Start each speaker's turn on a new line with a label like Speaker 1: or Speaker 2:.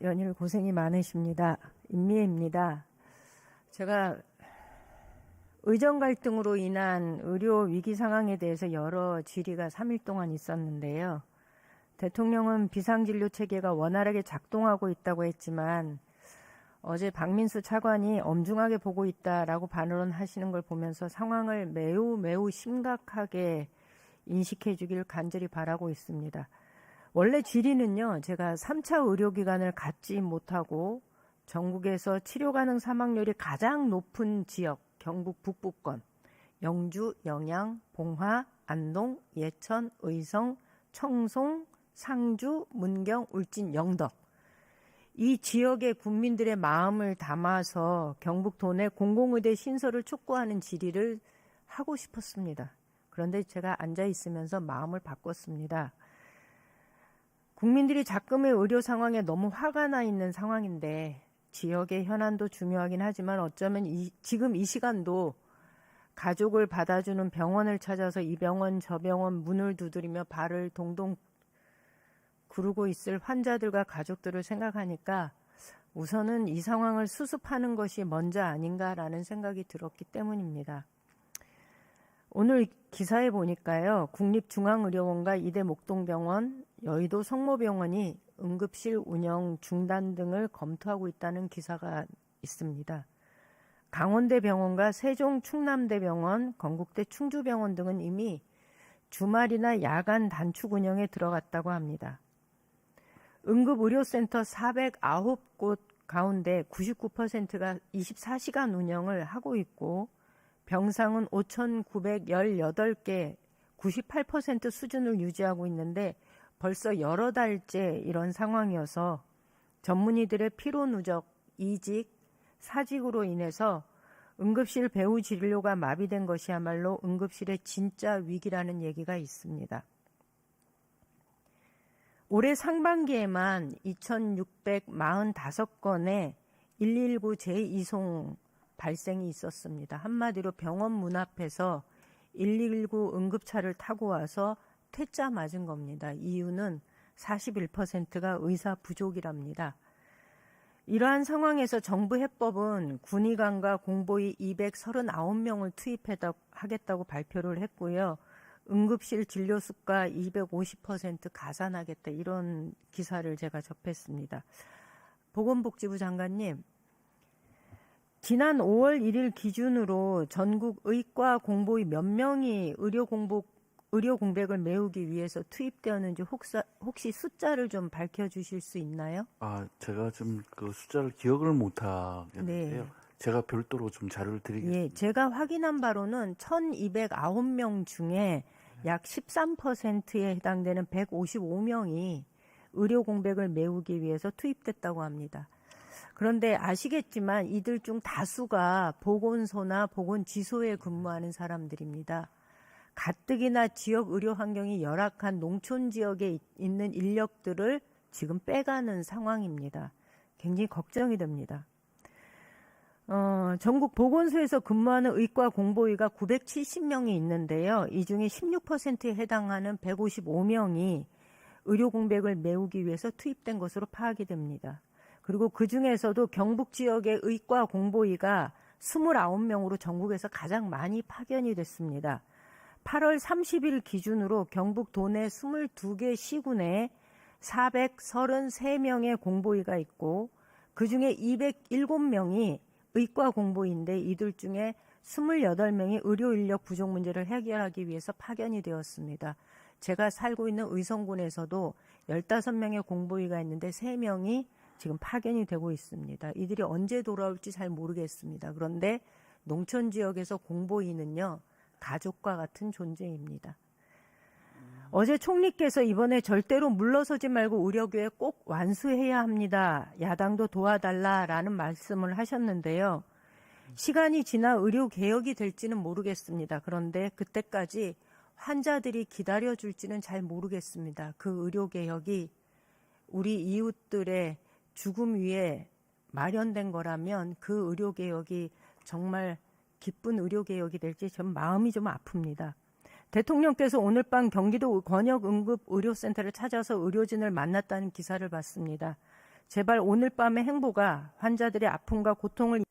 Speaker 1: 연일 고생이 많으십니다. 임미애입니다. 제가 의정 갈등으로 인한 의료 위기 상황에 대해서 여러 질의가 3일 동안 있었는데요. 대통령은 비상진료 체계가 원활하게 작동하고 있다고 했지만 어제 박민수 차관이 엄중하게 보고 있다라고 반론하시는 걸 보면서 상황을 매우 심각하게 인식해 주길 간절히 바라고 있습니다. 원래 질의는요, 제가 3차 의료기관을 갖지 못하고 전국에서 치료 가능 사망률이 가장 높은 지역, 경북 북부권, 영주, 영양, 봉화, 안동, 예천, 의성, 청송, 상주, 문경, 울진, 영덕. 이 지역의 국민들의 마음을 담아서 경북 도내 공공의대 신설을 촉구하는 질의를 하고 싶었습니다. 그런데 제가 앉아 있으면서 마음을 바꿨습니다. 국민들이 작금의 의료 상황에 너무 화가 나 있는 상황인데 지역의 현안도 중요하긴 하지만 어쩌면 지금 이 시간도 가족을 받아주는 병원을 찾아서 이 병원 저 병원 문을 두드리며 발을 동동 구르고 있을 환자들과 가족들을 생각하니까 우선은 이 상황을 수습하는 것이 먼저 아닌가라는 생각이 들었기 때문입니다. 오늘 기사에 보니까요. 국립중앙의료원과 이대 목동병원, 여의도 성모병원이 응급실 운영 중단 등을 검토하고 있다는 기사가 있습니다. 강원대병원과 세종 충남대병원, 건국대 충주병원 등은 이미 주말이나 야간 단축 운영에 들어갔다고 합니다. 응급의료센터 409곳 가운데 99%가 24시간 운영을 하고 있고 병상은 5,918개, 98% 수준을 유지하고 있는데 벌써 여러 달째 이런 상황이어서 전문의들의 피로 누적, 이직, 사직으로 인해서 응급실 배후 진료가 마비된 것이야말로 응급실의 진짜 위기라는 얘기가 있습니다. 올해 상반기에만 2,645건의 119 재이송 발생이 있었습니다. 한마디로 병원 문 앞에서 119 응급차를 타고 와서 퇴짜 맞은 겁니다. 이유는 41%가 의사 부족이랍니다. 이러한 상황에서 정부 해법은 군의관과 공보의 239명을 투입하겠다고 발표를 했고요. 응급실 진료수가 250% 가산하겠다 이런 기사를 제가 접했습니다. 보건복지부 장관님, 지난 5월 1일 기준으로 전국 의과 공보의 몇 명이 의료 공백을 메우기 위해서 투입되었는지 혹시 숫자를 좀 밝혀주실 수 있나요?
Speaker 2: 제가 좀 그 숫자를 기억을 못 하겠는데요.
Speaker 1: 네.
Speaker 2: 제가 별도로 좀 자료를 드리겠습니다.
Speaker 1: 예, 제가 확인한 바로는 1,209명 중에 약 13%에 해당되는 155명이 의료 공백을 메우기 위해서 투입됐다고 합니다. 그런데 아시겠지만 이들 중 다수가 보건소나 보건지소에 근무하는 사람들입니다. 가뜩이나 지역 의료 환경이 열악한 농촌 지역에 있는 인력들을 지금 빼가는 상황입니다. 굉장히 걱정이 됩니다. 전국 보건소에서 근무하는 의과 공보의가 970명이 있는데요. 이 중에 16%에 해당하는 155명이 의료 공백을 메우기 위해서 투입된 것으로 파악이 됩니다. 그리고 그 중에서도 경북 지역의 의과 공보의가 29명으로 전국에서 가장 많이 파견이 됐습니다. 8월 30일 기준으로 경북 도내 22개 시군에 433명의 공보의가 있고 그중에 207명이 의과 공보의인데 이들 중에 28명이 의료인력 부족 문제를 해결하기 위해서 파견이 되었습니다. 제가 살고 있는 의성군에서도 15명의 공보의가 있는데 3명이 지금 파견이 되고 있습니다. 이들이 언제 돌아올지 잘 모르겠습니다. 그런데 농촌 지역에서 공보의는요, 가족과 같은 존재입니다. 어제 총리께서 이번에 절대로 물러서지 말고 의료계에 꼭 완수해야 합니다. 야당도 도와달라라는 말씀을 하셨는데요. 시간이 지나 의료개혁이 될지는 모르겠습니다. 그런데 그때까지 환자들이 기다려줄지는 잘 모르겠습니다. 그 의료개혁이 우리 이웃들의 죽음 위에 마련된 거라면 그 의료개혁이 정말 기쁜 의료개혁이 될지 전 마음이 좀 아픕니다. 대통령께서 오늘 밤 경기도 권역응급의료센터를 찾아서 의료진을 만났다는 기사를 봤습니다. 제발 오늘 밤의 행보가 환자들의 아픔과 고통을